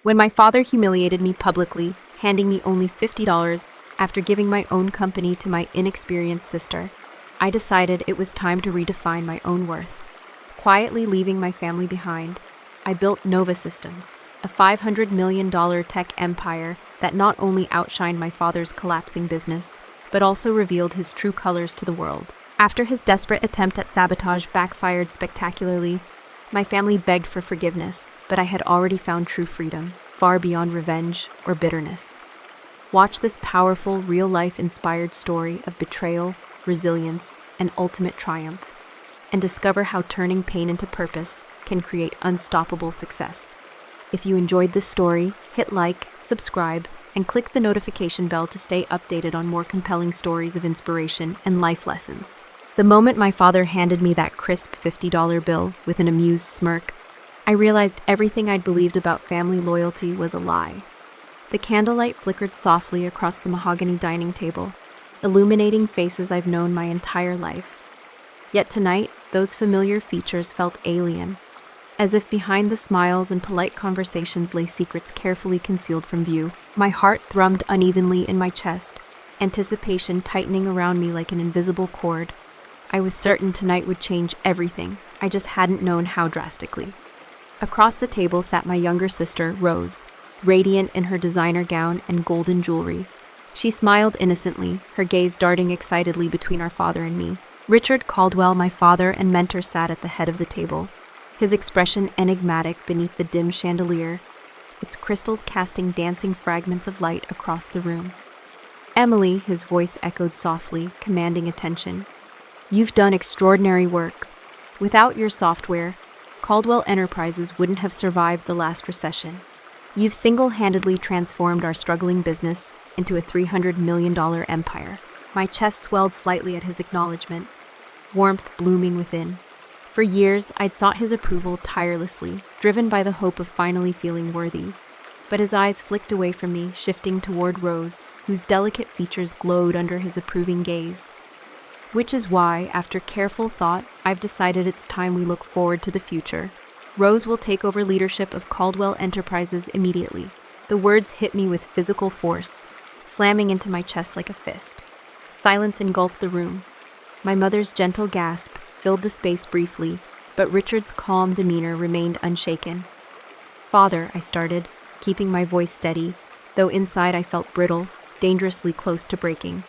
When my father humiliated me publicly, handing me only $50 after giving my own company to my inexperienced sister, I decided it was time to redefine my own worth. Quietly leaving my family behind, I built Nova Systems, a $500 million tech empire that not only outshined my father's collapsing business, but also revealed his true colors to the world. After his desperate attempt at sabotage backfired spectacularly, my family begged for forgiveness, but I had already found true freedom, far beyond revenge or bitterness. Watch this powerful, real-life inspired story of betrayal, resilience, and ultimate triumph, and discover how turning pain into purpose can create unstoppable success. If you enjoyed this story, hit like, subscribe, and click the notification bell to stay updated on more compelling stories of inspiration and life lessons. The moment my father handed me that crisp $50 bill with an amused smirk, I realized everything I'd believed about family loyalty was a lie. The candlelight flickered softly across the mahogany dining table, illuminating faces I've known my entire life. Yet tonight, those familiar features felt alien, as if behind the smiles and polite conversations lay secrets carefully concealed from view. My heart thrummed unevenly in my chest, anticipation tightening around me like an invisible cord. I was certain tonight would change everything, I just hadn't known how drastically. Across the table sat my younger sister, Rose, radiant in her designer gown and golden jewelry. She smiled innocently, her gaze darting excitedly between our father and me. Richard Caldwell, my father and mentor, sat at the head of the table, his expression enigmatic beneath the dim chandelier, its crystals casting dancing fragments of light across the room. Emily, his voice echoed softly, commanding attention. You've done extraordinary work. Without your software, Caldwell Enterprises wouldn't have survived the last recession. You've single-handedly transformed our struggling business into a $300 million empire. My chest swelled slightly at his acknowledgement, warmth blooming within. For years, I'd sought his approval tirelessly, driven by the hope of finally feeling worthy. But his eyes flicked away from me, shifting toward Rose, whose delicate features glowed under his approving gaze. Which is why, after careful thought, I've decided it's time we look forward to the future. Rose will take over leadership of Caldwell Enterprises immediately. The words hit me with physical force, slamming into my chest like a fist. Silence engulfed the room. My mother's gentle gasp filled the space briefly, but Richard's calm demeanor remained unshaken. Father, I started, keeping my voice steady, though inside I felt brittle, dangerously close to breaking.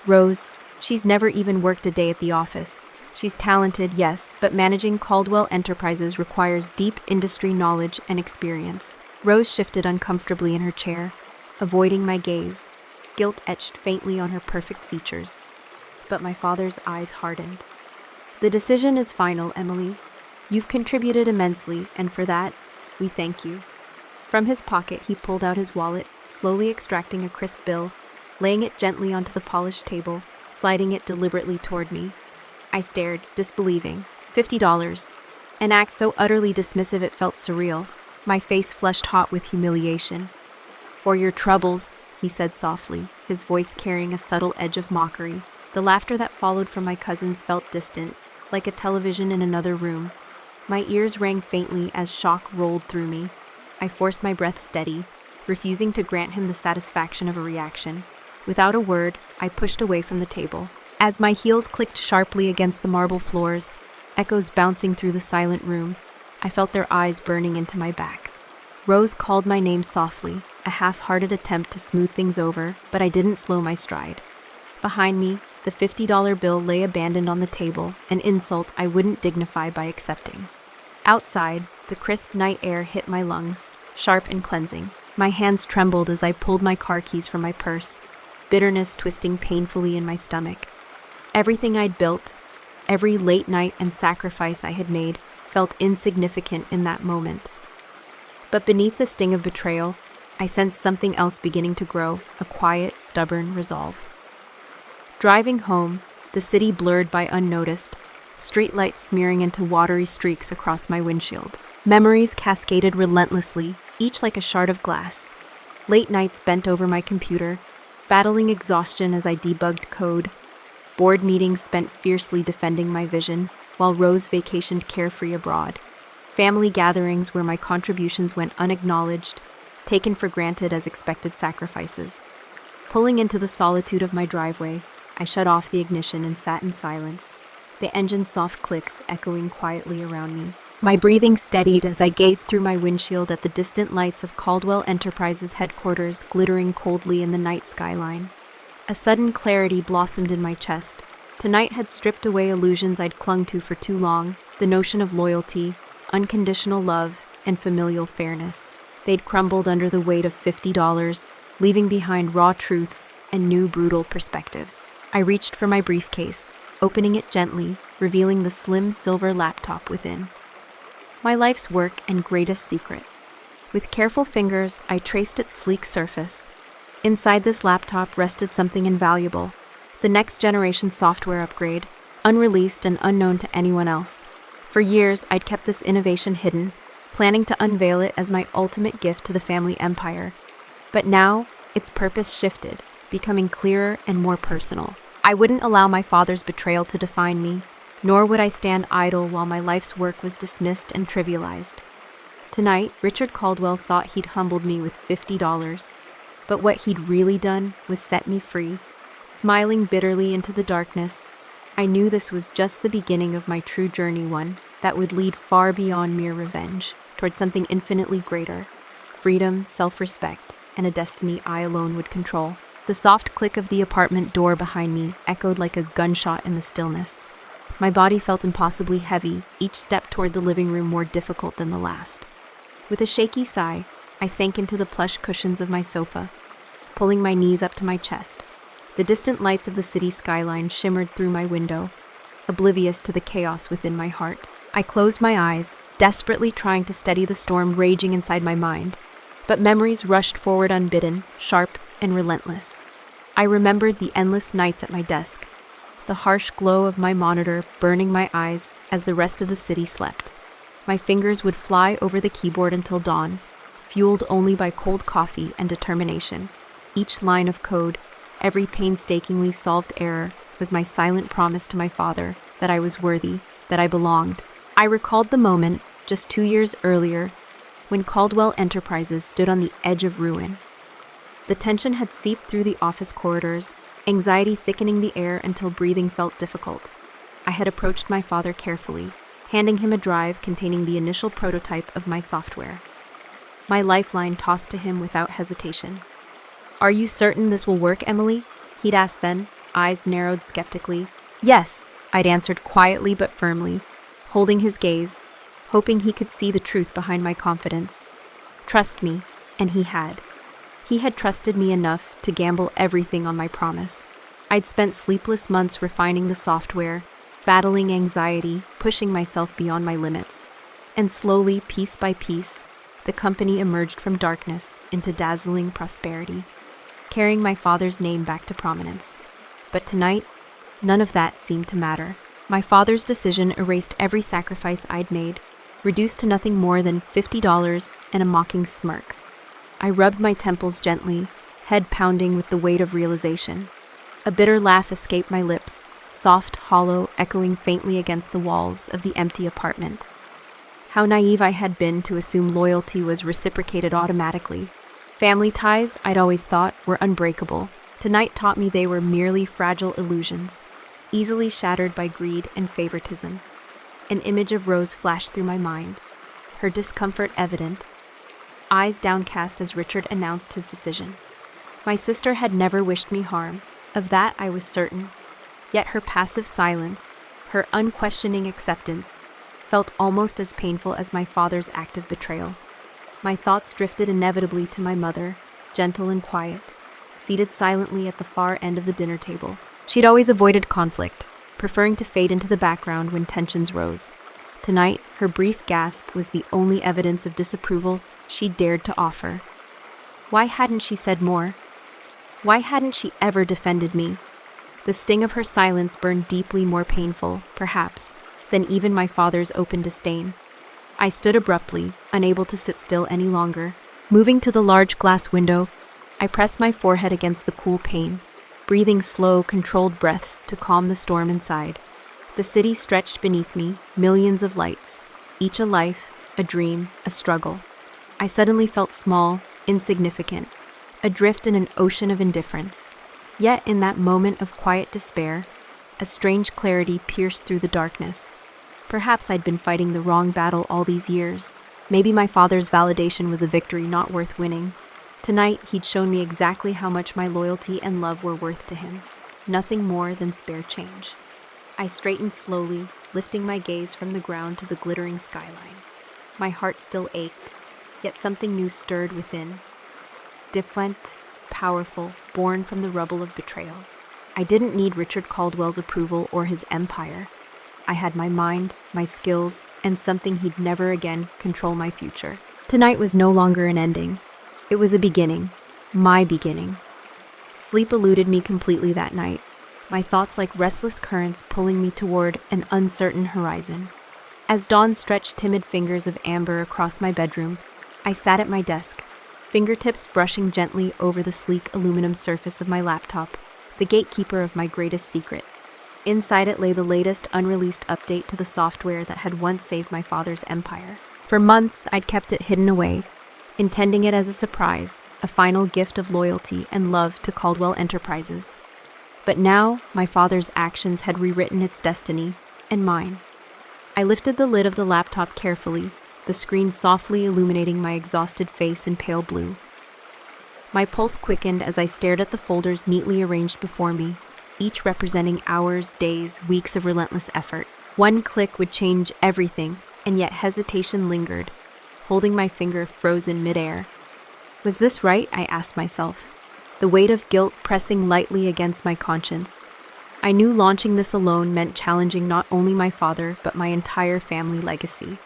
Rose, she's never even worked a day at the office. She's talented, yes, but managing Caldwell Enterprises requires deep industry knowledge and experience. Rose shifted uncomfortably in her chair, avoiding my gaze, guilt etched faintly on her perfect features. But my father's eyes hardened. The decision is final, Emily. You've contributed immensely, and for that, we thank you. From his pocket, he pulled out his wallet, slowly extracting a crisp bill, laying it gently onto the polished table, sliding it deliberately toward me. I stared, disbelieving. $50. An act so utterly dismissive it felt surreal. My face flushed hot with humiliation. For your troubles, he said softly, his voice carrying a subtle edge of mockery. The laughter that followed from my cousins felt distant, like a television in another room. My ears rang faintly as shock rolled through me. I forced my breath steady, refusing to grant him the satisfaction of a reaction. Without a word, I pushed away from the table. As my heels clicked sharply against the marble floors, echoes bouncing through the silent room, I felt their eyes burning into my back. Rose called my name softly, a half-hearted attempt to smooth things over, but I didn't slow my stride. Behind me, the $50 bill lay abandoned on the table, an insult I wouldn't dignify by accepting. Outside, the crisp night air hit my lungs, sharp and cleansing. My hands trembled as I pulled my car keys from my purse, bitterness twisting painfully in my stomach. Everything I'd built, every late night and sacrifice I had made, felt insignificant in that moment. But beneath the sting of betrayal, I sensed something else beginning to grow, a quiet, stubborn resolve. Driving home, the city blurred by unnoticed, streetlights smearing into watery streaks across my windshield. Memories cascaded relentlessly, each like a shard of glass. Late nights bent over my computer, battling exhaustion as I debugged code. Board meetings spent fiercely defending my vision, while Rose vacationed carefree abroad. Family gatherings where my contributions went unacknowledged, taken for granted as expected sacrifices. Pulling into the solitude of my driveway, I shut off the ignition and sat in silence, the engine's soft clicks echoing quietly around me. My breathing steadied as I gazed through my windshield at the distant lights of Caldwell Enterprises headquarters glittering coldly in the night skyline. A sudden clarity blossomed in my chest. Tonight had stripped away illusions I'd clung to for too long, the notion of loyalty, unconditional love, and familial fairness. They'd crumbled under the weight of $50, leaving behind raw truths and new brutal perspectives. I reached for my briefcase, opening it gently, revealing the slim silver laptop within. My life's work and greatest secret. With careful fingers, I traced its sleek surface. Inside this laptop rested something invaluable, the next generation software upgrade, unreleased and unknown to anyone else. For years, I'd kept this innovation hidden, planning to unveil it as my ultimate gift to the family empire. But now, its purpose shifted, becoming clearer and more personal. I wouldn't allow my father's betrayal to define me, nor would I stand idle while my life's work was dismissed and trivialized. Tonight, Richard Caldwell thought he'd humbled me with $50, but what he'd really done was set me free. Smiling bitterly into the darkness, I knew this was just the beginning of my true journey, one that would lead far beyond mere revenge, towards something infinitely greater: freedom, self-respect, and a destiny I alone would control. The soft click of the apartment door behind me echoed like a gunshot in the stillness. My body felt impossibly heavy, each step toward the living room more difficult than the last. With a shaky sigh, I sank into the plush cushions of my sofa, pulling my knees up to my chest. The distant lights of the city skyline shimmered through my window, oblivious to the chaos within my heart. I closed my eyes, desperately trying to steady the storm raging inside my mind, but memories rushed forward unbidden, sharp and relentless. I remembered the endless nights at my desk, the harsh glow of my monitor burning my eyes as the rest of the city slept. My fingers would fly over the keyboard until dawn, fueled only by cold coffee and determination. Each line of code, every painstakingly solved error, was my silent promise to my father that I was worthy, that I belonged. I recalled the moment, just 2 years earlier, when Caldwell Enterprises stood on the edge of ruin. The tension had seeped through the office corridors, anxiety thickening the air until breathing felt difficult. I had approached my father carefully, handing him a drive containing the initial prototype of my software. My lifeline tossed to him without hesitation. "Are you certain this will work, Emily?" he'd asked then, eyes narrowed skeptically. "Yes," I'd answered quietly but firmly, holding his gaze, hoping he could see the truth behind my confidence. "Trust me," and he had. He had trusted me enough to gamble everything on my promise. I'd spent sleepless months refining the software, battling anxiety, pushing myself beyond my limits. And slowly, piece by piece, the company emerged from darkness into dazzling prosperity, carrying my father's name back to prominence. But tonight, none of that seemed to matter. My father's decision erased every sacrifice I'd made, reduced to nothing more than $50 and a mocking smirk. I rubbed my temples gently, head pounding with the weight of realization. A bitter laugh escaped my lips, soft, hollow, echoing faintly against the walls of the empty apartment. How naive I had been to assume loyalty was reciprocated automatically. Family ties, I'd always thought, were unbreakable. Tonight taught me they were merely fragile illusions, easily shattered by greed and favoritism. An image of Rose flashed through my mind, her discomfort evident, eyes downcast as Richard announced his decision. My sister had never wished me harm, of that I was certain, yet her passive silence, her unquestioning acceptance, felt almost as painful as my father's act of betrayal. My thoughts drifted inevitably to my mother, gentle and quiet, seated silently at the far end of the dinner table. She'd always avoided conflict, preferring to fade into the background when tensions rose. Tonight, her brief gasp was the only evidence of disapproval she dared to offer. Why hadn't she said more? Why hadn't she ever defended me? The sting of her silence burned deeply more painful, perhaps, than even my father's open disdain. I stood abruptly, unable to sit still any longer. Moving to the large glass window, I pressed my forehead against the cool pane, breathing slow, controlled breaths to calm the storm inside. The city stretched beneath me, millions of lights, each a life, a dream, a struggle. I suddenly felt small, insignificant, adrift in an ocean of indifference. Yet in that moment of quiet despair, a strange clarity pierced through the darkness. Perhaps I'd been fighting the wrong battle all these years. Maybe my father's validation was a victory not worth winning. Tonight, he'd shown me exactly how much my loyalty and love were worth to him. Nothing more than spare change. I straightened slowly, lifting my gaze from the ground to the glittering skyline. My heart still ached, yet something new stirred within. Different, powerful, born from the rubble of betrayal. I didn't need Richard Caldwell's approval or his empire. I had my mind, my skills, and something he'd never again control my future. Tonight was no longer an ending. It was a beginning. My beginning. Sleep eluded me completely that night, my thoughts like restless currents pulling me toward an uncertain horizon. As dawn stretched timid fingers of amber across my bedroom, I sat at my desk, fingertips brushing gently over the sleek aluminum surface of my laptop, the gatekeeper of my greatest secret. Inside it lay the latest unreleased update to the software that had once saved my father's empire. For months, I'd kept it hidden away, intending it as a surprise, a final gift of loyalty and love to Caldwell Enterprises. But now, my father's actions had rewritten its destiny, and mine. I lifted the lid of the laptop carefully, the screen softly illuminating my exhausted face in pale blue. My pulse quickened as I stared at the folders neatly arranged before me, each representing hours, days, weeks of relentless effort. One click would change everything, and yet hesitation lingered, holding my finger frozen midair. Was this right? I asked myself, the weight of guilt pressing lightly against my conscience. I knew launching this alone meant challenging not only my father, but my entire family legacy.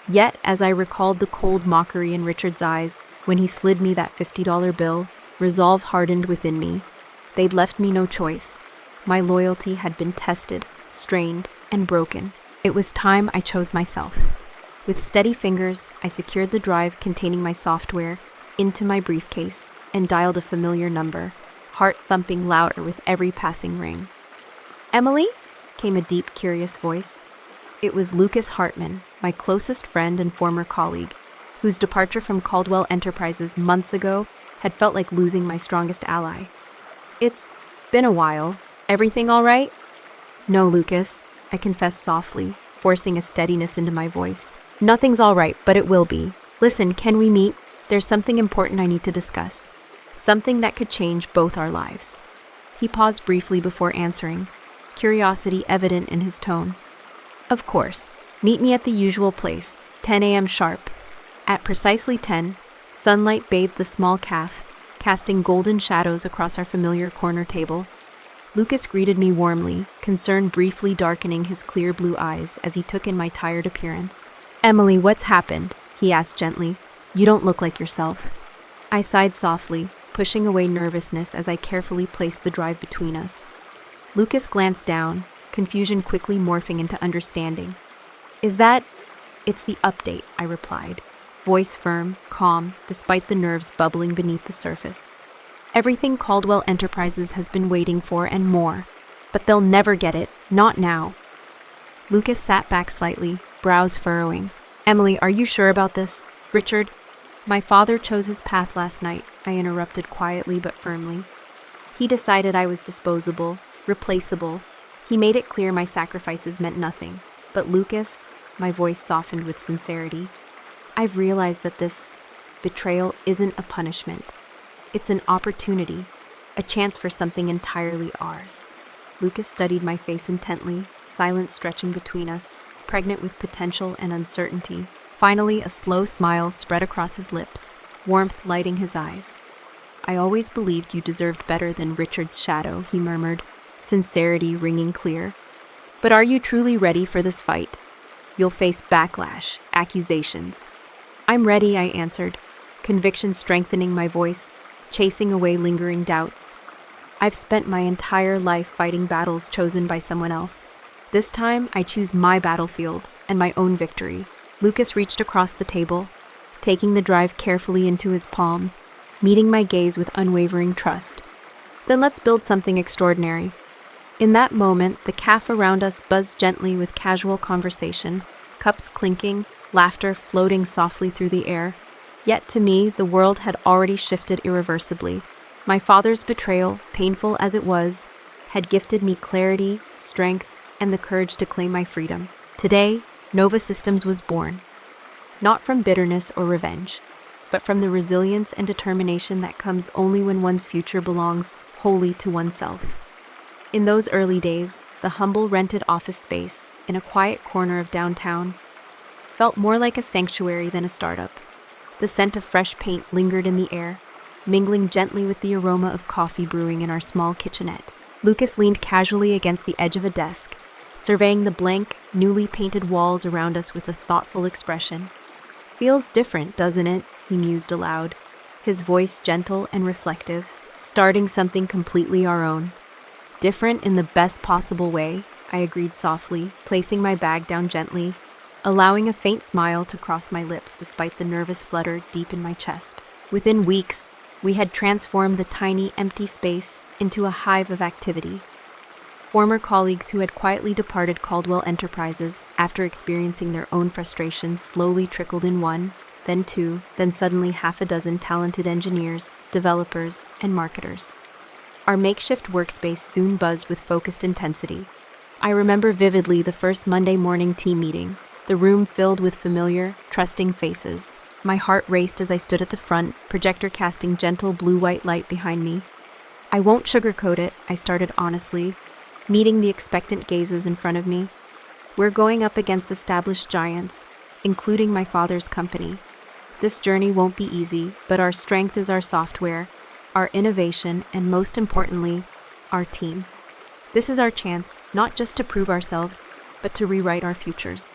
Yet, as I recalled the cold mockery in Richard's eyes when he slid me that $50 bill, resolve hardened within me. They'd left me no choice. My loyalty had been tested, strained, and broken. It was time I chose myself. With steady fingers, I secured the drive containing my software into my briefcase and dialed a familiar number, heart thumping louder with every passing ring. "Emily?" came a deep, curious voice. It was Lucas Hartman, my closest friend and former colleague, whose departure from Caldwell Enterprises months ago had felt like losing my strongest ally. "It's been a while. Everything all right?" "No, Lucas," I confessed softly, forcing a steadiness into my voice. "Nothing's all right, but it will be. Listen, can we meet? There's something important I need to discuss. Something that could change both our lives." He paused briefly before answering, curiosity evident in his tone. "Of course. Meet me at the usual place, 10 a.m. sharp." At precisely 10, sunlight bathed the small cafe, casting golden shadows across our familiar corner table. Lucas greeted me warmly, concern briefly darkening his clear blue eyes as he took in my tired appearance. "Emily, what's happened?" he asked gently. "You don't look like yourself." I sighed softly, pushing away nervousness as I carefully placed the drive between us. Lucas glanced down, confusion quickly morphing into understanding. "Is that—" "It's the update," I replied, voice firm, calm, despite the nerves bubbling beneath the surface. "Everything Caldwell Enterprises has been waiting for and more, but they'll never get it, not now." Lucas sat back slightly, brows furrowing. "Emily, are you sure about this? Richard?" "My father chose his path last night," I interrupted quietly but firmly. "He decided I was disposable, replaceable. He made it clear my sacrifices meant nothing. But Lucas," my voice softened with sincerity, "I've realized that this betrayal isn't a punishment. It's an opportunity, a chance for something entirely ours." Lucas studied my face intently, silence stretching between us, pregnant with potential and uncertainty. Finally, a slow smile spread across his lips, warmth lighting his eyes. "I always believed you deserved better than Richard's shadow," he murmured, sincerity ringing clear. "But are you truly ready for this fight? You'll face backlash, accusations." "I'm ready," I answered, conviction strengthening my voice, chasing away lingering doubts. "I've spent my entire life fighting battles chosen by someone else. This time, I choose my battlefield and my own victory." Lucas reached across the table, taking the drive carefully into his palm, meeting my gaze with unwavering trust. "Then let's build something extraordinary." In that moment, the cafe around us buzzed gently with casual conversation, cups clinking, laughter floating softly through the air. Yet to me, the world had already shifted irreversibly. My father's betrayal, painful as it was, had gifted me clarity, strength, and the courage to claim my freedom. Today, Nova Systems was born, not from bitterness or revenge, but from the resilience and determination that comes only when one's future belongs wholly to oneself. In those early days, the humble rented office space in a quiet corner of downtown felt more like a sanctuary than a startup. The scent of fresh paint lingered in the air, mingling gently with the aroma of coffee brewing in our small kitchenette. Lucas leaned casually against the edge of a desk, surveying the blank, newly painted walls around us with a thoughtful expression. "Feels different, doesn't it?" he mused aloud, his voice gentle and reflective, starting something completely our own. "Different in the best possible way," I agreed softly, placing my bag down gently, allowing a faint smile to cross my lips despite the nervous flutter deep in my chest. Within weeks, we had transformed the tiny, empty space into a hive of activity. Former colleagues who had quietly departed Caldwell Enterprises after experiencing their own frustrations slowly trickled in one, then two, then suddenly half a dozen talented engineers, developers, and marketers. Our makeshift workspace soon buzzed with focused intensity. I remember vividly the first Monday morning team meeting, the room filled with familiar, trusting faces. My heart raced as I stood at the front, projector casting gentle blue-white light behind me. "I won't sugarcoat it," I started honestly, meeting the expectant gazes in front of me. "We're going up against established giants, including my father's company. This journey won't be easy, but our strength is our software, our innovation, and most importantly, our team. This is our chance, not just to prove ourselves, but to rewrite our futures."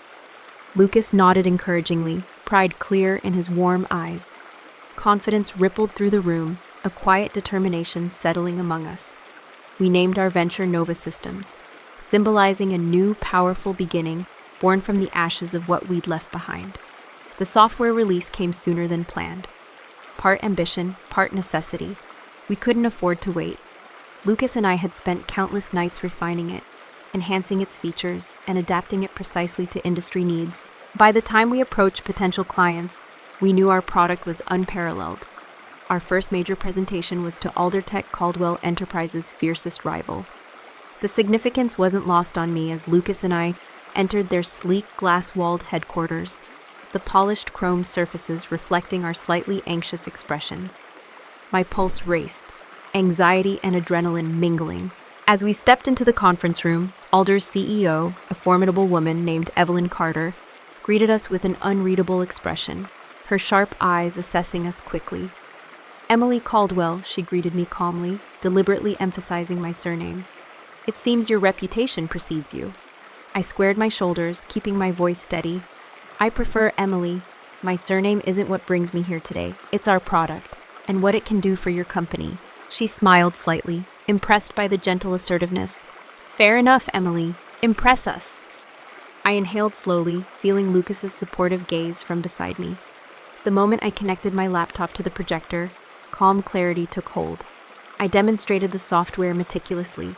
Lucas nodded encouragingly, pride clear in his warm eyes. Confidence rippled through the room, a quiet determination settling among us. We named our venture Nova Systems, symbolizing a new, powerful beginning born from the ashes of what we'd left behind. The software release came sooner than planned. Part ambition, part necessity. We couldn't afford to wait. Lucas and I had spent countless nights refining it, enhancing its features, and adapting it precisely to industry needs. By the time we approached potential clients, we knew our product was unparalleled. Our first major presentation was to Aldertech Caldwell Enterprises' fiercest rival. The significance wasn't lost on me as Lucas and I entered their sleek, glass-walled headquarters, the polished chrome surfaces reflecting our slightly anxious expressions. My pulse raced, anxiety and adrenaline mingling. As we stepped into the conference room, Alder's CEO, a formidable woman named Evelyn Carter, greeted us with an unreadable expression, her sharp eyes assessing us quickly. "Emily Caldwell," she greeted me calmly, deliberately emphasizing my surname. "It seems your reputation precedes you." I squared my shoulders, keeping my voice steady. "I prefer Emily. My surname isn't what brings me here today. It's our product, and what it can do for your company." She smiled slightly, impressed by the gentle assertiveness. "Fair enough, Emily. Impress us." I inhaled slowly, feeling Lucas's supportive gaze from beside me. The moment I connected my laptop to the projector, calm clarity took hold. I demonstrated the software meticulously,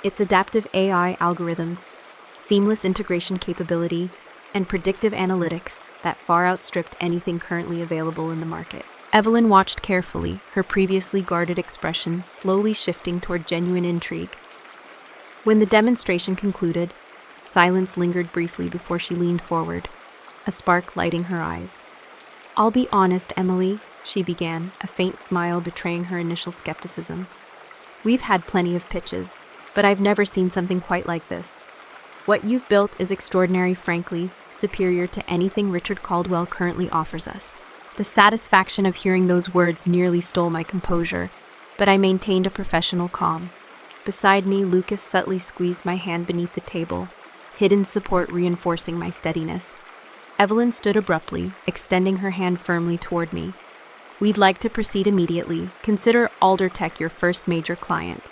its adaptive AI algorithms, seamless integration capability, and predictive analytics that far outstripped anything currently available in the market. Evelyn watched carefully, her previously guarded expression slowly shifting toward genuine intrigue. When the demonstration concluded, silence lingered briefly before she leaned forward, a spark lighting her eyes. "I'll be honest, Emily," she began, a faint smile betraying her initial skepticism. "We've had plenty of pitches, but I've never seen something quite like this. What you've built is extraordinary, frankly, superior to anything Richard Caldwell currently offers us." The satisfaction of hearing those words nearly stole my composure, but I maintained a professional calm. Beside me, Lucas subtly squeezed my hand beneath the table, hidden support reinforcing my steadiness. Evelyn stood abruptly, extending her hand firmly toward me. "We'd like to proceed immediately. Consider Aldertech your first major client."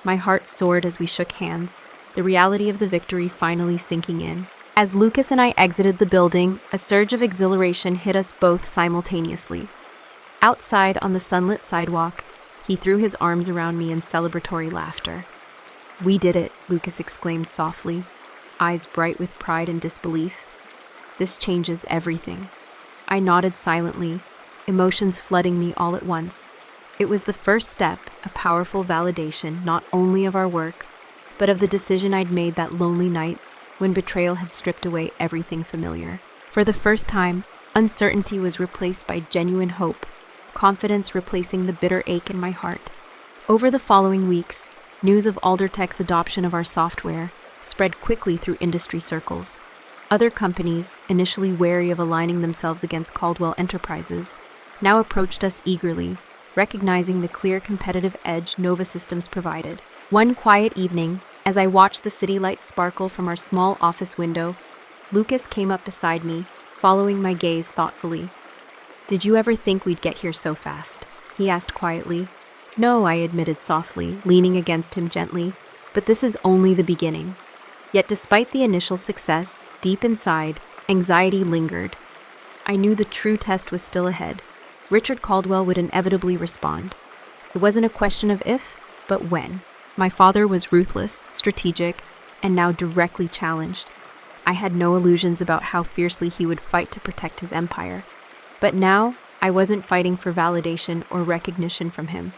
My heart soared as we shook hands, the reality of the victory finally sinking in. As Lucas and I exited the building, a surge of exhilaration hit us both simultaneously. Outside on the sunlit sidewalk, he threw his arms around me in celebratory laughter. "We did it," Lucas exclaimed softly, eyes bright with pride and disbelief. "This changes everything." I nodded silently, emotions flooding me all at once. It was the first step, a powerful validation not only of our work, but of the decision I'd made that lonely night when betrayal had stripped away everything familiar. For the first time, uncertainty was replaced by genuine hope, confidence replacing the bitter ache in my heart. Over the following weeks, news of Aldertech's adoption of our software spread quickly through industry circles. Other companies, initially wary of aligning themselves against Caldwell Enterprises, now approached us eagerly, recognizing the clear competitive edge Nova Systems provided. One quiet evening, as I watched the city lights sparkle from our small office window, Lucas came up beside me, following my gaze thoughtfully. "Did you ever think we'd get here so fast?" he asked quietly. "No," I admitted softly, leaning against him gently, "but this is only the beginning." Yet despite the initial success, deep inside, anxiety lingered. I knew the true test was still ahead. Richard Caldwell would inevitably respond. It wasn't a question of if, but when. My father was ruthless, strategic, and now directly challenged. I had no illusions about how fiercely he would fight to protect his empire. But now, I wasn't fighting for validation or recognition from him.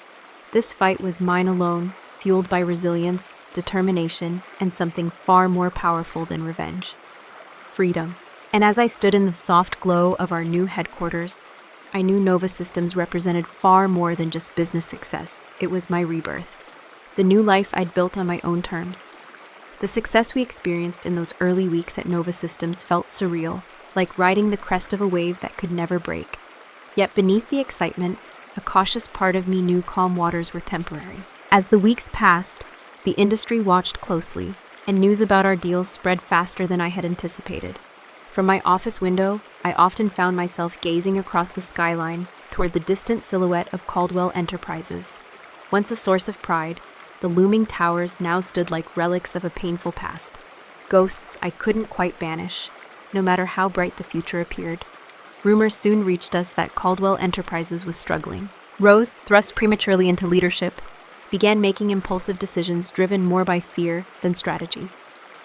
This fight was mine alone, fueled by resilience, determination, and something far more powerful than revenge: freedom. And as I stood in the soft glow of our new headquarters, I knew Nova Systems represented far more than just business success. It was my rebirth, the new life I'd built on my own terms. The success we experienced in those early weeks at Nova Systems felt surreal, like riding the crest of a wave that could never break. Yet beneath the excitement, a cautious part of me knew calm waters were temporary. As the weeks passed, the industry watched closely, and news about our deals spread faster than I had anticipated. From my office window, I often found myself gazing across the skyline toward the distant silhouette of Caldwell Enterprises. Once a source of pride, the looming towers now stood like relics of a painful past, ghosts I couldn't quite banish, no matter how bright the future appeared. Rumors soon reached us that Caldwell Enterprises was struggling. Rose, thrust prematurely into leadership, began making impulsive decisions driven more by fear than strategy.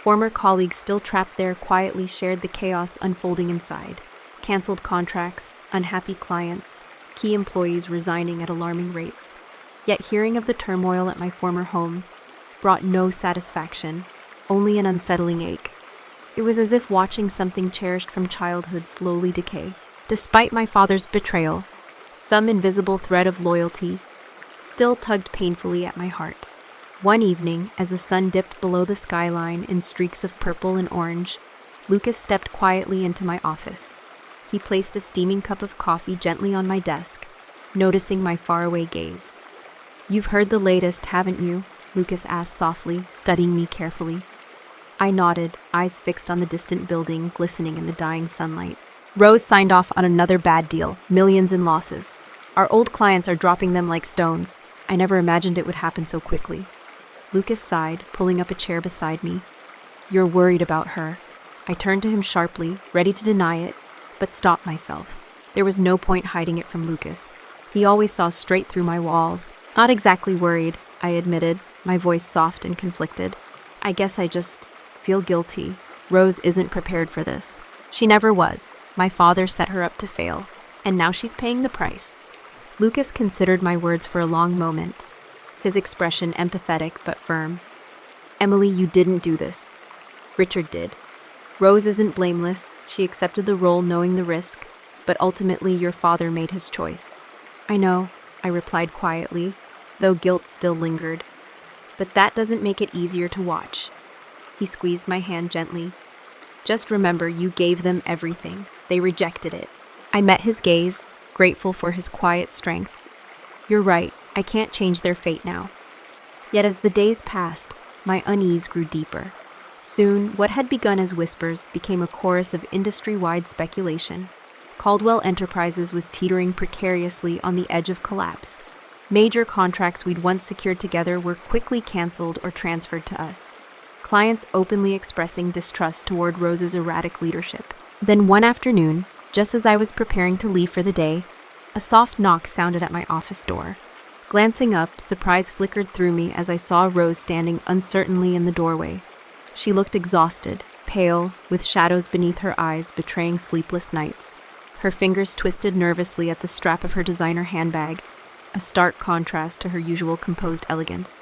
Former colleagues still trapped there quietly shared the chaos unfolding inside. Canceled contracts, unhappy clients, key employees resigning at alarming rates. Yet hearing of the turmoil at my former home brought no satisfaction, only an unsettling ache. It was as if watching something cherished from childhood slowly decay. Despite my father's betrayal, some invisible thread of loyalty still tugged painfully at my heart. One evening, as the sun dipped below the skyline in streaks of purple and orange, Lucas stepped quietly into my office. He placed a steaming cup of coffee gently on my desk, noticing my faraway gaze. "You've heard the latest, haven't you?" Lucas asked softly, studying me carefully. I nodded, eyes fixed on the distant building glistening in the dying sunlight. "Rose signed off on another bad deal, millions in losses. Our old clients are dropping them like stones. I never imagined it would happen so quickly." Lucas sighed, pulling up a chair beside me. "You're worried about her." I turned to him sharply, ready to deny it, but stopped myself. There was no point hiding it from Lucas. He always saw straight through my walls. "Not exactly worried," I admitted, my voice soft and conflicted. "I guess I just feel guilty. Rose isn't prepared for this. She never was. My father set her up to fail, and now she's paying the price." Lucas considered my words for a long moment, his expression empathetic but firm. "Emily, you didn't do this. Richard did. Rose isn't blameless. She accepted the role knowing the risk, but ultimately your father made his choice." "I know," I replied quietly, though guilt still lingered. "But that doesn't make it easier to watch." He squeezed my hand gently. "Just remember, you gave them everything. They rejected it." I met his gaze, grateful for his quiet strength. "You're right. I can't change their fate now." Yet as the days passed, my unease grew deeper. Soon, what had begun as whispers became a chorus of industry-wide speculation. Caldwell Enterprises was teetering precariously on the edge of collapse. Major contracts we'd once secured together were quickly canceled or transferred to us. Clients openly expressing distrust toward Rose's erratic leadership. Then one afternoon, just as I was preparing to leave for the day, a soft knock sounded at my office door. Glancing up, surprise flickered through me as I saw Rose standing uncertainly in the doorway. She looked exhausted, pale, with shadows beneath her eyes betraying sleepless nights. Her fingers twisted nervously at the strap of her designer handbag, a stark contrast to her usual composed elegance.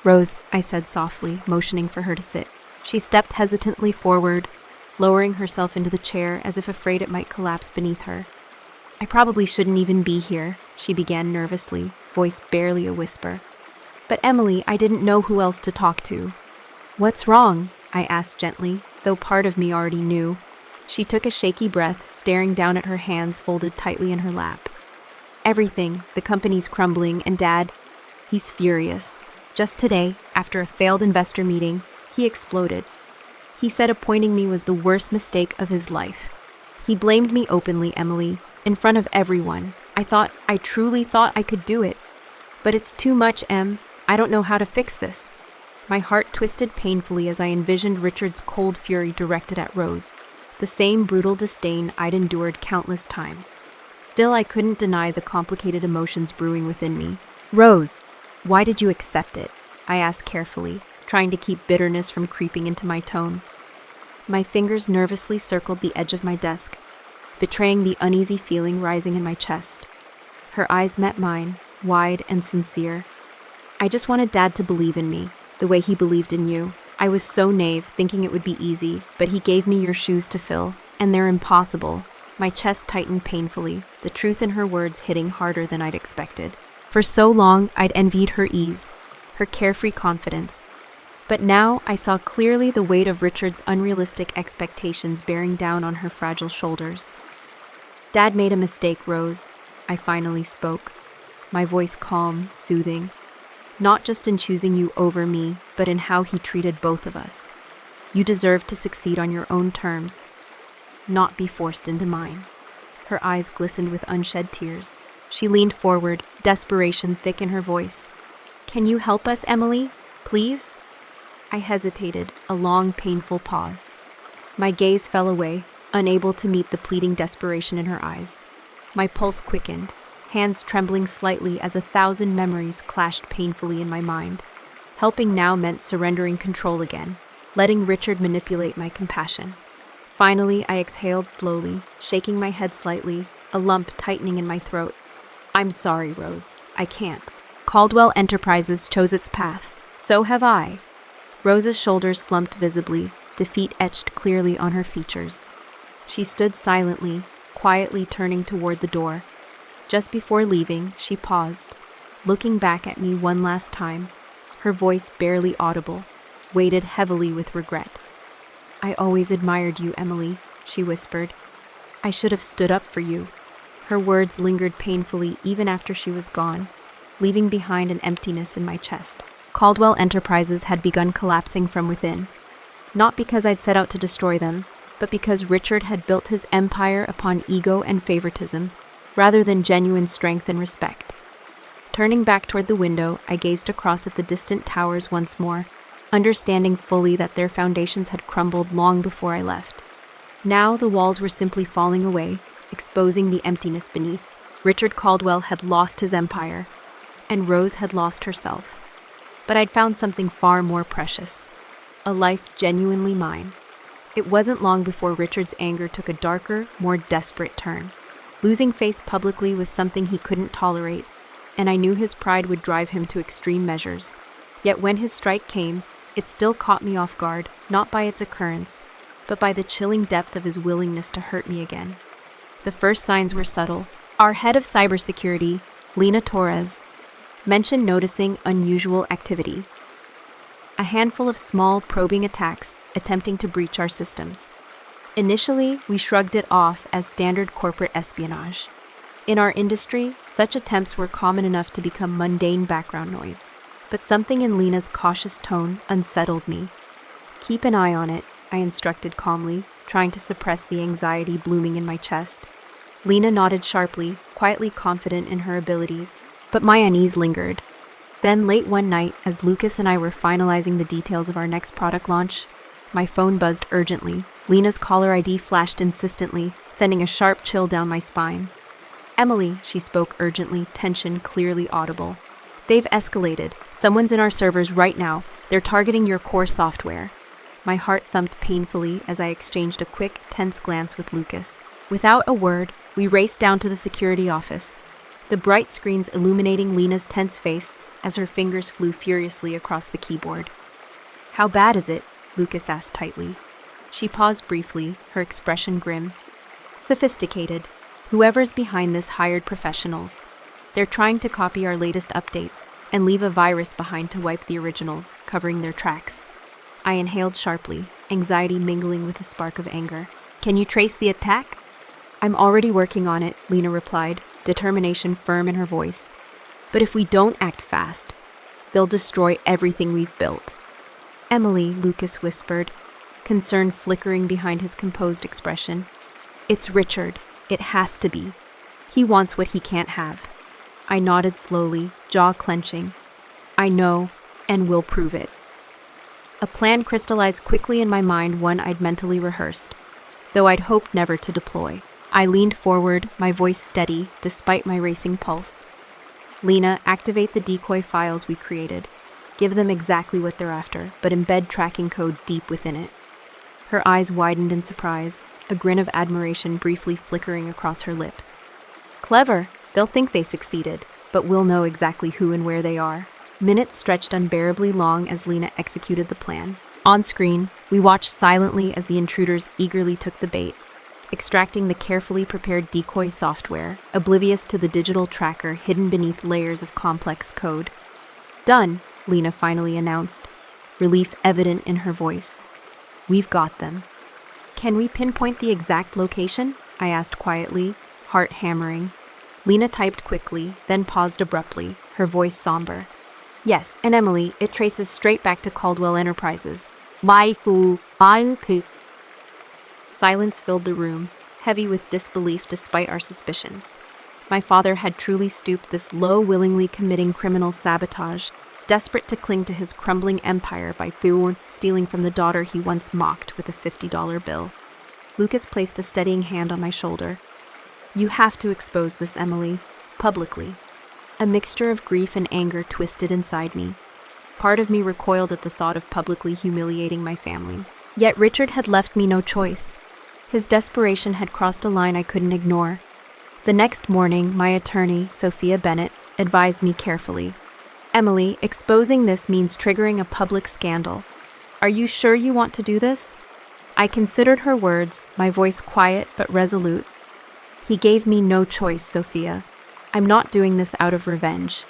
"Rose," I said softly, motioning for her to sit. She stepped hesitantly forward, lowering herself into the chair as if afraid it might collapse beneath her. "I probably shouldn't even be here," she began nervously, voice barely a whisper. "But Emily, I didn't know who else to talk to." "What's wrong?" I asked gently, though part of me already knew. She took a shaky breath, staring down at her hands folded tightly in her lap. "Everything. The company's crumbling, and Dad, he's furious. Just today, after a failed investor meeting, he exploded. He said appointing me was the worst mistake of his life. He blamed me openly, Emily, in front of everyone. I truly thought I could do it. But it's too much, Em. I don't know how to fix this." My heart twisted painfully as I envisioned Richard's cold fury directed at Rose, the same brutal disdain I'd endured countless times. Still, I couldn't deny the complicated emotions brewing within me. "Rose, why did you accept it?" I asked carefully, trying to keep bitterness from creeping into my tone. My fingers nervously circled the edge of my desk, betraying the uneasy feeling rising in my chest. Her eyes met mine, wide and sincere. "I just wanted Dad to believe in me, the way he believed in you. I was so naive, thinking it would be easy, but he gave me your shoes to fill, and they're impossible." My chest tightened painfully, the truth in her words hitting harder than I'd expected. For so long, I'd envied her ease, her carefree confidence. But now I saw clearly the weight of Richard's unrealistic expectations bearing down on her fragile shoulders. "Dad made a mistake, Rose," I finally spoke, my voice calm, soothing. "Not just in choosing you over me, but in how he treated both of us. You deserve to succeed on your own terms, not be forced into mine." Her eyes glistened with unshed tears. She leaned forward, desperation thick in her voice. "Can you help us, Emily? Please?" I hesitated, a long, painful pause. My gaze fell away, unable to meet the pleading desperation in her eyes. My pulse quickened, hands trembling slightly as 1,000 memories clashed painfully in my mind. Helping now meant surrendering control again, letting Richard manipulate my compassion. Finally, I exhaled slowly, shaking my head slightly, a lump tightening in my throat. "I'm sorry, Rose. I can't. Caldwell Enterprises chose its path. So have I." Rose's shoulders slumped visibly, defeat etched clearly on her features. She stood silently, quietly turning toward the door. Just before leaving, she paused, looking back at me one last time, her voice barely audible, weighted heavily with regret. "I always admired you, Emily," she whispered. "I should have stood up for you." Her words lingered painfully even after she was gone, leaving behind an emptiness in my chest. Caldwell Enterprises had begun collapsing from within, not because I'd set out to destroy them, but because Richard had built his empire upon ego and favoritism, rather than genuine strength and respect. Turning back toward the window, I gazed across at the distant towers once more, understanding fully that their foundations had crumbled long before I left. Now the walls were simply falling away, exposing the emptiness beneath. Richard Caldwell had lost his empire, and Rose had lost herself. But I'd found something far more precious, a life genuinely mine. It wasn't long before Richard's anger took a darker, more desperate turn. Losing face publicly was something he couldn't tolerate, and I knew his pride would drive him to extreme measures. Yet when his strike came, it still caught me off guard, not by its occurrence, but by the chilling depth of his willingness to hurt me again. The first signs were subtle. Our head of cybersecurity, Lena Torres, mentioned noticing unusual activity. A handful of small, probing attacks attempting to breach our systems. Initially, we shrugged it off as standard corporate espionage. In our industry, such attempts were common enough to become mundane background noise. But something in Lena's cautious tone unsettled me. "Keep an eye on it," I instructed calmly, trying to suppress the anxiety blooming in my chest. Lena nodded sharply, quietly confident in her abilities, but my unease lingered. Then late one night, as Lucas and I were finalizing the details of our next product launch, my phone buzzed urgently. Lena's caller ID flashed insistently, sending a sharp chill down my spine. "Emily," she spoke urgently, tension clearly audible. "They've escalated. Someone's in our servers right now. They're targeting your core software." My heart thumped painfully as I exchanged a quick, tense glance with Lucas. Without a word, we raced down to the security office, the bright screens illuminating Lena's tense face as her fingers flew furiously across the keyboard. "How bad is it?" Lucas asked tightly. She paused briefly, her expression grim. "Sophisticated. Whoever's behind this hired professionals. They're trying to copy our latest updates and leave a virus behind to wipe the originals, covering their tracks." I inhaled sharply, anxiety mingling with a spark of anger. "Can you trace the attack?" "I'm already working on it," Lena replied, determination firm in her voice. "But if we don't act fast, they'll destroy everything we've built." "Emily," Lucas whispered, concern flickering behind his composed expression. "It's Richard. It has to be. He wants what he can't have." I nodded slowly, jaw clenching. "I know, and will prove it." A plan crystallized quickly in my mind, one I'd mentally rehearsed, though I'd hoped never to deploy. I leaned forward, my voice steady, despite my racing pulse. "Lena, activate the decoy files we created. Give them exactly what they're after, but embed tracking code deep within it." Her eyes widened in surprise, a grin of admiration briefly flickering across her lips. "Clever. They'll think they succeeded, but we'll know exactly who and where they are." Minutes stretched unbearably long as Lena executed the plan. On screen, we watched silently as the intruders eagerly took the bait, extracting the carefully prepared decoy software, oblivious to the digital tracker hidden beneath layers of complex code. "Done," Lena finally announced, relief evident in her voice. "We've got them." "Can we pinpoint the exact location?" I asked quietly, heart hammering. Lena typed quickly, then paused abruptly, her voice somber. "Yes, and Emily, it traces straight back to Caldwell Enterprises." Silence filled the room, heavy with disbelief despite our suspicions. My father had truly stooped this low, willingly committing criminal sabotage, desperate to cling to his crumbling empire by stealing from the daughter he once mocked with a $50 bill. Lucas placed a steadying hand on my shoulder. "You have to expose this, Emily, publicly." A mixture of grief and anger twisted inside me. Part of me recoiled at the thought of publicly humiliating my family. Yet Richard had left me no choice. His desperation had crossed a line I couldn't ignore. The next morning, my attorney, Sophia Bennett, advised me carefully. "Emily, exposing this means triggering a public scandal. Are you sure you want to do this?" I considered her words, my voice quiet but resolute. "He gave me no choice, Sophia. I'm not doing this out of revenge.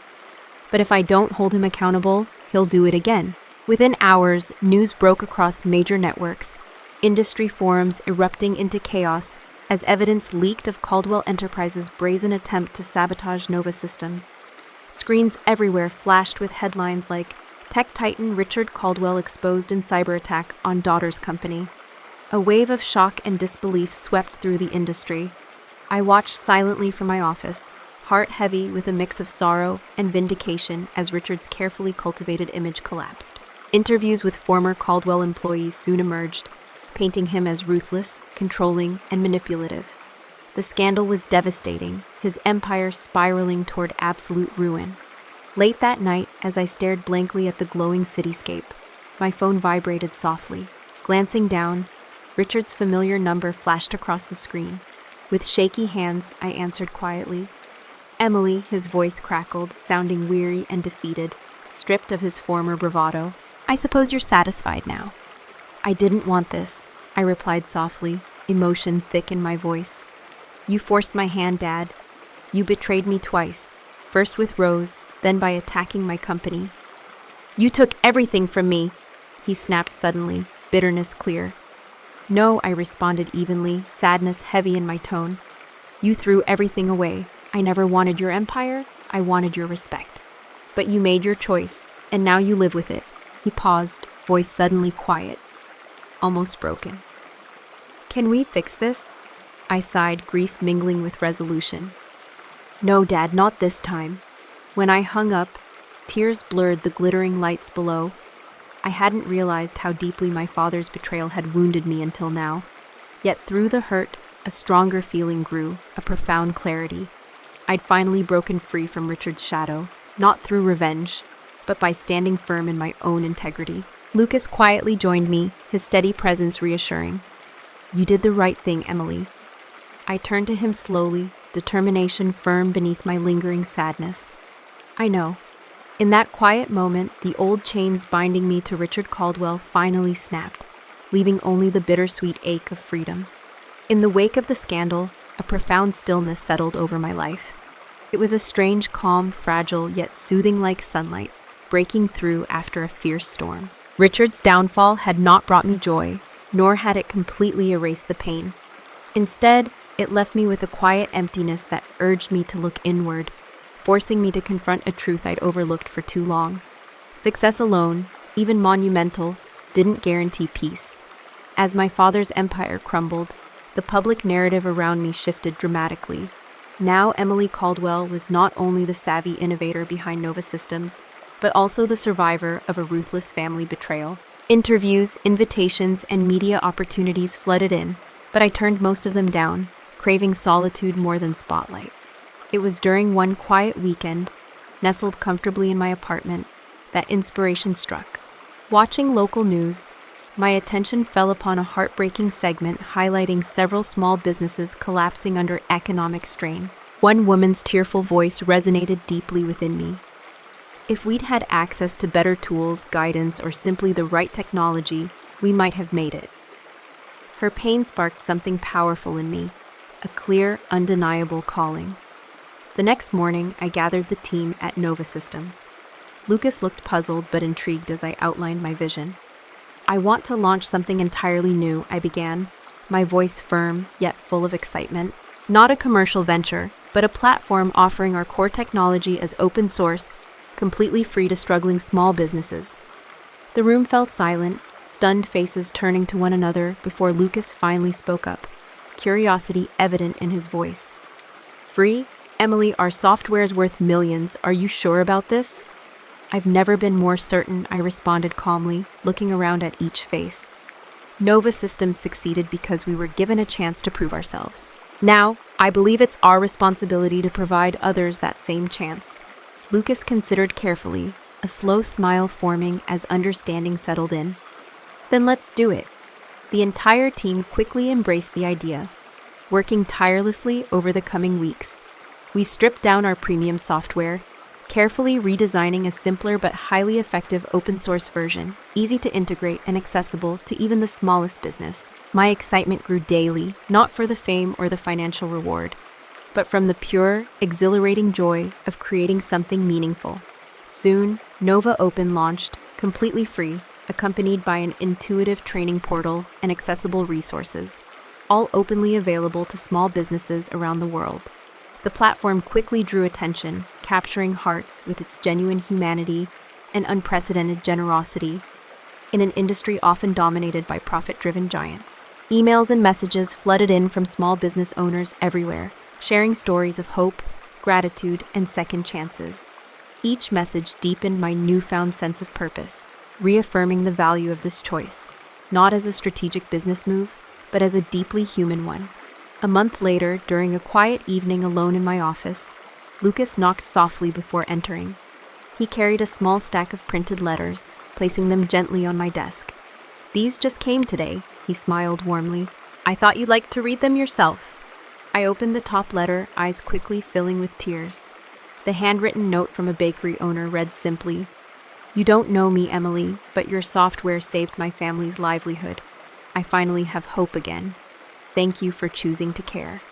But if I don't hold him accountable, he'll do it again." Within hours, news broke across major networks, industry forums erupting into chaos as evidence leaked of Caldwell Enterprises' brazen attempt to sabotage Nova Systems. Screens everywhere flashed with headlines like, "Tech Titan Richard Caldwell exposed in cyber attack on daughter's company." A wave of shock and disbelief swept through the industry. I watched silently from my office, heart heavy with a mix of sorrow and vindication as Richard's carefully cultivated image collapsed. Interviews with former Caldwell employees soon emerged, painting him as ruthless, controlling, and manipulative. The scandal was devastating, his empire spiraling toward absolute ruin. Late that night, as I stared blankly at the glowing cityscape, my phone vibrated softly. Glancing down, Richard's familiar number flashed across the screen. With shaky hands, I answered quietly. "Emily," his voice crackled, sounding weary and defeated, stripped of his former bravado. "I suppose you're satisfied now." "I didn't want this," I replied softly, emotion thick in my voice. "You forced my hand, Dad. You betrayed me twice, first with Rose, then by attacking my company." "You took everything from me," he snapped suddenly, bitterness clear. "No," I responded evenly, sadness heavy in my tone. "You threw everything away. I never wanted your empire, I wanted your respect. But you made your choice, and now you live with it." He paused, voice suddenly quiet, almost broken. "Can we fix this?" I sighed, grief mingling with resolution. "No, Dad, not this time." When I hung up, tears blurred the glittering lights below. I hadn't realized how deeply my father's betrayal had wounded me until now. Yet through the hurt, a stronger feeling grew, a profound clarity. I'd finally broken free from Richard's shadow, not through revenge, but by standing firm in my own integrity. Lucas quietly joined me, his steady presence reassuring. "You did the right thing, Emily. I turned to him slowly, determination firm beneath my lingering sadness. I know. In that quiet moment, the old chains binding me to Richard Caldwell finally snapped, leaving only the bittersweet ache of freedom. In the wake of the scandal, a profound stillness settled over my life. It was a strange, calm, fragile, yet soothing like sunlight, breaking through after a fierce storm. Richard's downfall had not brought me joy, nor had it completely erased the pain. Instead, it left me with a quiet emptiness that urged me to look inward, forcing me to confront a truth I'd overlooked for too long. Success alone, even monumental, didn't guarantee peace. As my father's empire crumbled, the public narrative around me shifted dramatically. Now Emily Caldwell was not only the savvy innovator behind Nova Systems, but also the survivor of a ruthless family betrayal. Interviews, invitations, and media opportunities flooded in, but I turned most of them down, craving solitude more than spotlight. It was during one quiet weekend, nestled comfortably in my apartment, that inspiration struck. Watching local news, my attention fell upon a heartbreaking segment highlighting several small businesses collapsing under economic strain. One woman's tearful voice resonated deeply within me. If we'd had access to better tools, guidance, or simply the right technology, we might have made it. Her pain sparked something powerful in me, a clear, undeniable calling. The next morning, I gathered the team at Nova Systems. Lucas looked puzzled but intrigued as I outlined my vision. I want to launch something entirely new, I began, my voice firm yet full of excitement. Not a commercial venture, but a platform offering our core technology as open source, completely free to struggling small businesses. The room fell silent, stunned faces turning to one another before Lucas finally spoke up, curiosity evident in his voice. Free? Emily, our software's worth millions. Are you sure about this? I've never been more certain, I responded calmly, looking around at each face. Nova Systems succeeded because we were given a chance to prove ourselves. Now, I believe it's our responsibility to provide others that same chance. Lucas considered carefully, a slow smile forming as understanding settled in. Then let's do it. The entire team quickly embraced the idea, working tirelessly over the coming weeks. We stripped down our premium software, carefully redesigning a simpler but highly effective open-source version, easy to integrate and accessible to even the smallest business. My excitement grew daily, not for the fame or the financial reward, but from the pure, exhilarating joy of creating something meaningful. Soon, Nova Open launched, completely free, accompanied by an intuitive training portal and accessible resources, all openly available to small businesses around the world. The platform quickly drew attention, capturing hearts with its genuine humanity and unprecedented generosity in an industry often dominated by profit-driven giants. Emails and messages flooded in from small business owners everywhere, sharing stories of hope, gratitude, and second chances. Each message deepened my newfound sense of purpose, reaffirming the value of this choice, not as a strategic business move, but as a deeply human one. A month later, during a quiet evening alone in my office, Lucas knocked softly before entering. He carried a small stack of printed letters, placing them gently on my desk. "These just came today," he smiled warmly. "I thought you'd like to read them yourself." I opened the top letter, eyes quickly filling with tears. The handwritten note from a bakery owner read simply, "You don't know me, Emily, but your software saved my family's livelihood. I finally have hope again. Thank you for choosing to care."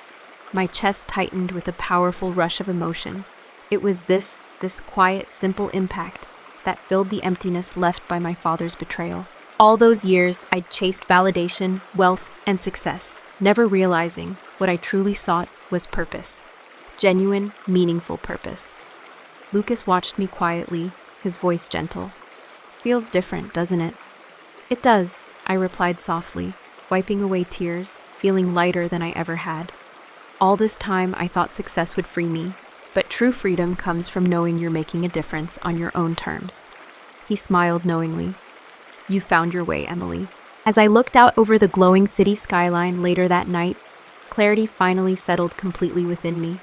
My chest tightened with a powerful rush of emotion. It was this quiet, simple impact that filled the emptiness left by my father's betrayal. All those years, I'd chased validation, wealth, and success, never realizing what I truly sought was purpose. Genuine, meaningful purpose. Lucas watched me quietly, his voice gentle. "Feels different, doesn't it?" "It does," I replied softly, wiping away tears, feeling lighter than I ever had. All this time, I thought success would free me, but true freedom comes from knowing you're making a difference on your own terms. He smiled knowingly. "You found your way, Emily." As I looked out over the glowing city skyline later that night, clarity finally settled completely within me.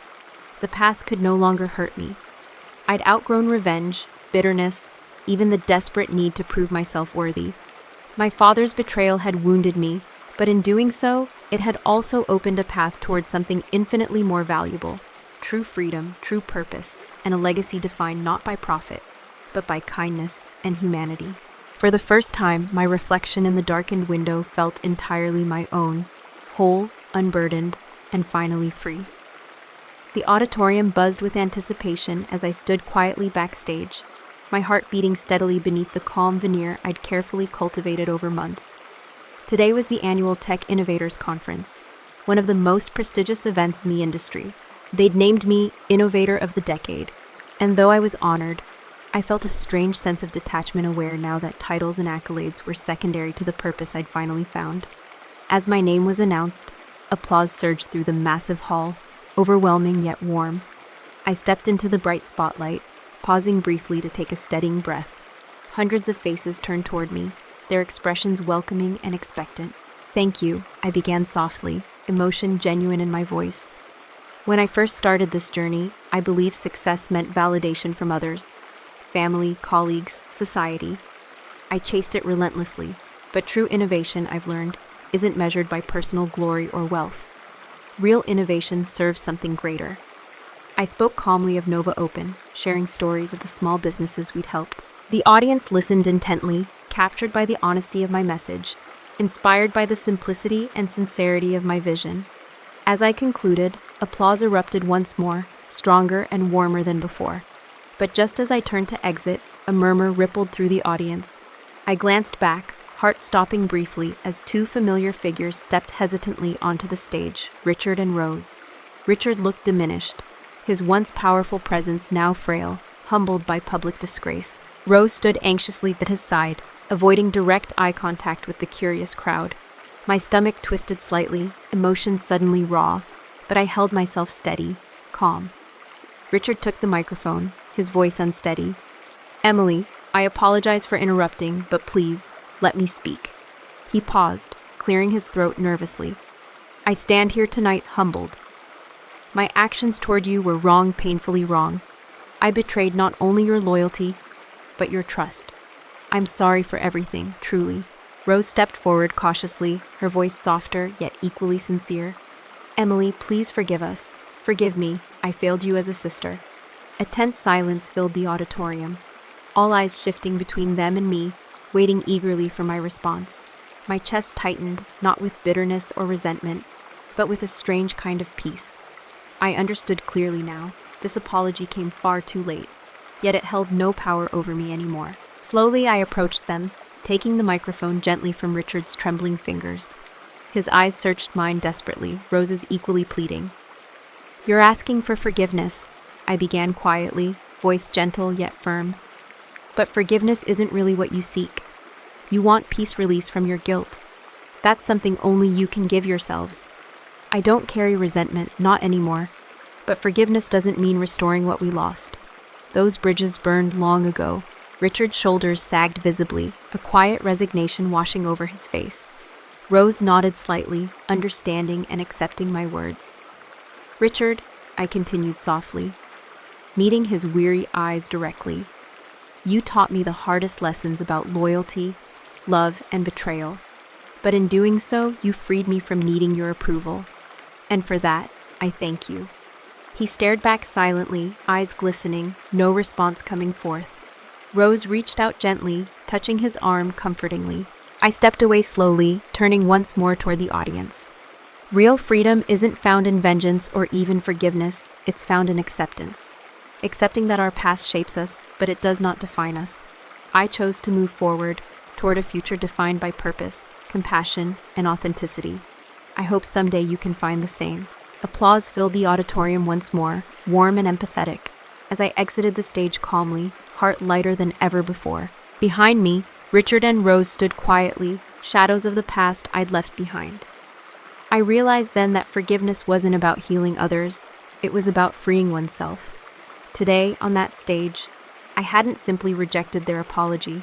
The past could no longer hurt me. I'd outgrown revenge, bitterness, even the desperate need to prove myself worthy. My father's betrayal had wounded me, But in doing so, it had also opened a path towards something infinitely more valuable: true freedom, true purpose, and a legacy defined not by profit, but by kindness and humanity. For the first time, my reflection in the darkened window felt entirely my own, whole, unburdened, and finally free. The auditorium buzzed with anticipation as I stood quietly backstage, my heart beating steadily beneath the calm veneer I'd carefully cultivated over months. Today was the annual Tech Innovators Conference, one of the most prestigious events in the industry. They'd named me Innovator of the Decade, and though I was honored, I felt a strange sense of detachment aware now that titles and accolades were secondary to the purpose I'd finally found. As my name was announced, applause surged through the massive hall, overwhelming yet warm. I stepped into the bright spotlight, pausing briefly to take a steadying breath. Hundreds of faces turned toward me, their expressions welcoming and expectant. "Thank you," I began softly, emotion genuine in my voice. When I first started this journey, I believed success meant validation from others: family, colleagues, society. I chased it relentlessly, but true innovation, I've learned, isn't measured by personal glory or wealth. Real innovation serves something greater. I spoke calmly of Nova Open, sharing stories of the small businesses we'd helped. The audience listened intently, captured by the honesty of my message, inspired by the simplicity and sincerity of my vision. As I concluded, applause erupted once more, stronger and warmer than before. But just as I turned to exit, a murmur rippled through the audience. I glanced back, heart stopping briefly as two familiar figures stepped hesitantly onto the stage, Richard and Rose. Richard looked diminished, his once powerful presence now frail, humbled by public disgrace. Rose stood anxiously at his side, avoiding direct eye contact with the curious crowd. My stomach twisted slightly, emotions suddenly raw, but I held myself steady, calm. Richard took the microphone, his voice unsteady. "Emily, I apologize for interrupting, but please, let me speak." He paused, clearing his throat nervously. "I stand here tonight humbled. My actions toward you were wrong, painfully wrong. I betrayed not only your loyalty, but your trust. I'm sorry for everything, truly." Rose stepped forward cautiously, her voice softer yet equally sincere. "Emily, please forgive us. Forgive me, I failed you as a sister." A tense silence filled the auditorium, all eyes shifting between them and me, waiting eagerly for my response. My chest tightened, not with bitterness or resentment, but with a strange kind of peace. I understood clearly now. This apology came far too late, yet it held no power over me anymore. Slowly I approached them, taking the microphone gently from Richard's trembling fingers. His eyes searched mine desperately, Rose's equally pleading. "You're asking for forgiveness," I began quietly, voice gentle yet firm. "But forgiveness isn't really what you seek. You want peace release from your guilt. That's something only you can give yourselves. I don't carry resentment, not anymore. But forgiveness doesn't mean restoring what we lost. Those bridges burned long ago." Richard's shoulders sagged visibly, a quiet resignation washing over his face. Rose nodded slightly, understanding and accepting my words. "Richard," I continued softly, meeting his weary eyes directly, "you taught me the hardest lessons about loyalty, love, and betrayal. But in doing so, you freed me from needing your approval. And for that, I thank you." He stared back silently, eyes glistening, no response coming forth. Rose reached out gently, touching his arm comfortingly. I stepped away slowly, turning once more toward the audience. Real freedom isn't found in vengeance or even forgiveness, it's found in acceptance. Accepting that our past shapes us, but it does not define us. I chose to move forward toward a future defined by purpose, compassion, and authenticity. I hope someday you can find the same. Applause filled the auditorium once more, warm and empathetic. As I exited the stage calmly, heart lighter than ever before. Behind me, Richard and Rose stood quietly, shadows of the past I'd left behind. I realized then that forgiveness wasn't about healing others, it was about freeing oneself. Today, on that stage, I hadn't simply rejected their apology.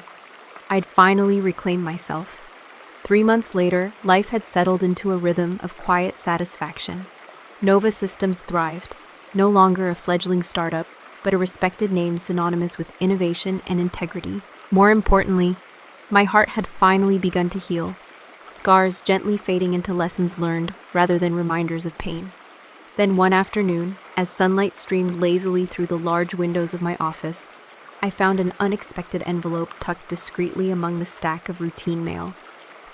I'd finally reclaimed myself. 3 months later, life had settled into a rhythm of quiet satisfaction. Nova Systems thrived, no longer a fledgling startup, but a respected name synonymous with innovation and integrity. More importantly, my heart had finally begun to heal. scars gently fading into lessons learned rather than reminders of pain. Then one afternoon, as sunlight streamed lazily through the large windows of my office, I found an unexpected envelope tucked discreetly among the stack of routine mail.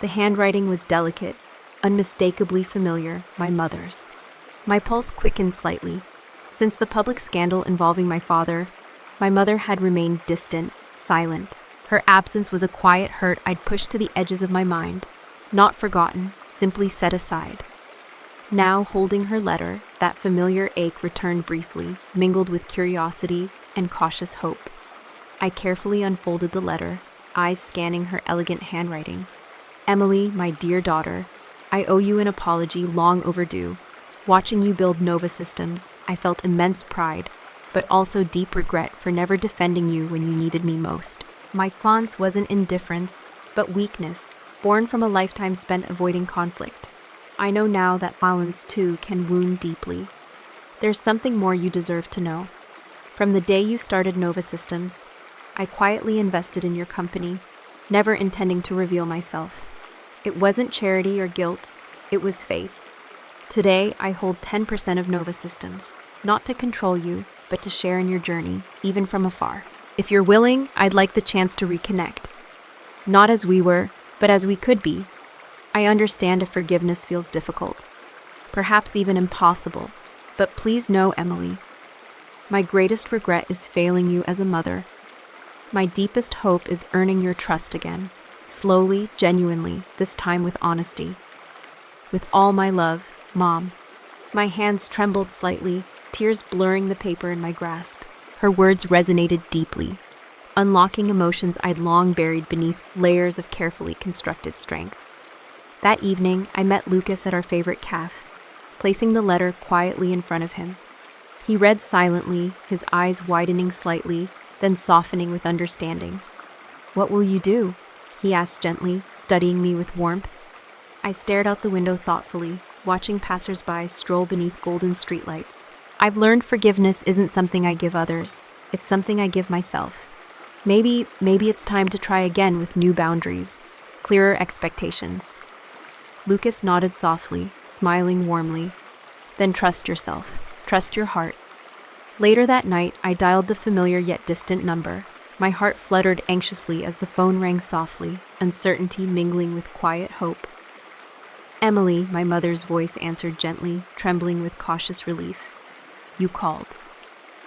The handwriting was delicate, unmistakably familiar, my mother's. My pulse quickened slightly. Since the public scandal involving my father, my mother had remained distant, silent. Her absence was a quiet hurt I'd pushed to the edges of my mind, not forgotten, simply set aside. Now, holding her letter, that familiar ache returned briefly, mingled with curiosity and cautious hope. I carefully unfolded the letter, eyes scanning her elegant handwriting. Emily, my dear daughter, I owe you an apology long overdue. Watching you build Nova Systems, I felt immense pride, but also deep regret for never defending you when you needed me most. My response wasn't indifference, but weakness, born from a lifetime spent avoiding conflict. I know now that balance, too, can wound deeply. There's something more you deserve to know. From the day you started Nova Systems, I quietly invested in your company, never intending to reveal myself. It wasn't charity or guilt, it was faith. Today, I hold 10% of Nova Systems, not to control you, but to share in your journey, even from afar. If you're willing, I'd like the chance to reconnect. Not as we were, but as we could be. I understand if forgiveness feels difficult, perhaps even impossible, but please know, Emily, my greatest regret is failing you as a mother. My deepest hope is earning your trust again, slowly, genuinely, this time with honesty. With all my love, Mom. My hands trembled slightly, tears blurring the paper in my grasp. Her words resonated deeply, unlocking emotions I'd long buried beneath layers of carefully constructed strength. That evening, I met Lucas at our favorite cafe, placing the letter quietly in front of him. He read silently, his eyes widening slightly, then softening with understanding. "What will you do?" he asked gently, studying me with warmth. I stared out the window thoughtfully, watching passers-by stroll beneath golden streetlights. I've learned forgiveness isn't something I give others, it's something I give myself. Maybe it's time to try again with new boundaries, clearer expectations. Lucas nodded softly, smiling warmly. Then trust yourself, trust your heart. Later that night, I dialed the familiar yet distant number. My heart fluttered anxiously as the phone rang softly, uncertainty mingling with quiet hope. "Emily," my mother's voice answered gently, trembling with cautious relief. "You called."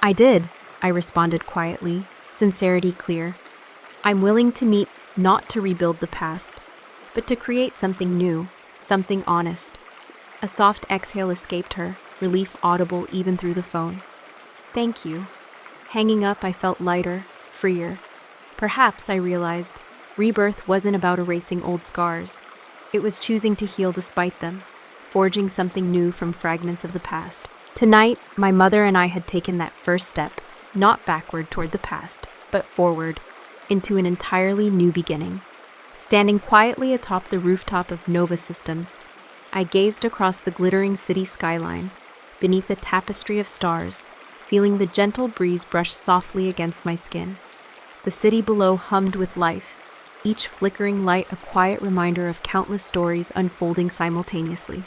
"I did," I responded quietly, sincerity clear. "I'm willing to meet, not to rebuild the past, but to create something new, something honest." A soft exhale escaped her, relief audible even through the phone. "Thank you." Hanging up, I felt lighter, freer. Perhaps, I realized, rebirth wasn't about erasing old scars. It was choosing to heal despite them, forging something new from fragments of the past. Tonight, my mother and I had taken that first step, not backward toward the past, but forward, into an entirely new beginning. Standing quietly atop the rooftop of Nova Systems, I gazed across the glittering city skyline, beneath a tapestry of stars, feeling the gentle breeze brush softly against my skin. The city below hummed with life, each flickering light a quiet reminder of countless stories unfolding simultaneously.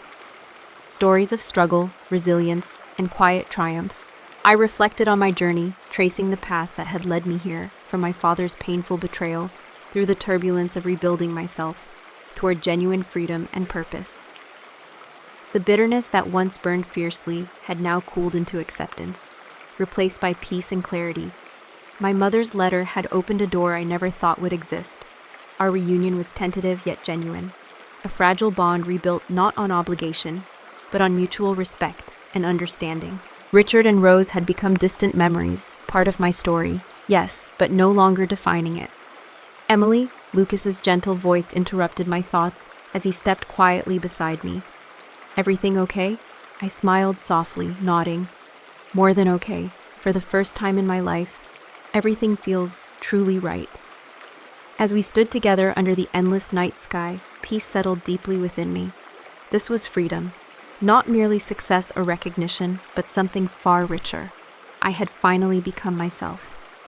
Stories of struggle, resilience, and quiet triumphs. I reflected on my journey, tracing the path that had led me here, from my father's painful betrayal, through the turbulence of rebuilding myself, toward genuine freedom and purpose. The bitterness that once burned fiercely had now cooled into acceptance, replaced by peace and clarity. My mother's letter had opened a door I never thought would exist. Our reunion was tentative yet genuine, a fragile bond rebuilt not on obligation, but on mutual respect and understanding. Richard and Rose had become distant memories, part of my story, yes, but no longer defining it. "Emily," Lucas's gentle voice interrupted my thoughts as he stepped quietly beside me. "Everything okay?" I smiled softly, nodding. "More than okay. For the first time in my life, everything feels truly right." As we stood together under the endless night sky, peace settled deeply within me. This was freedom. Not merely success or recognition, but something far richer. I had finally become myself.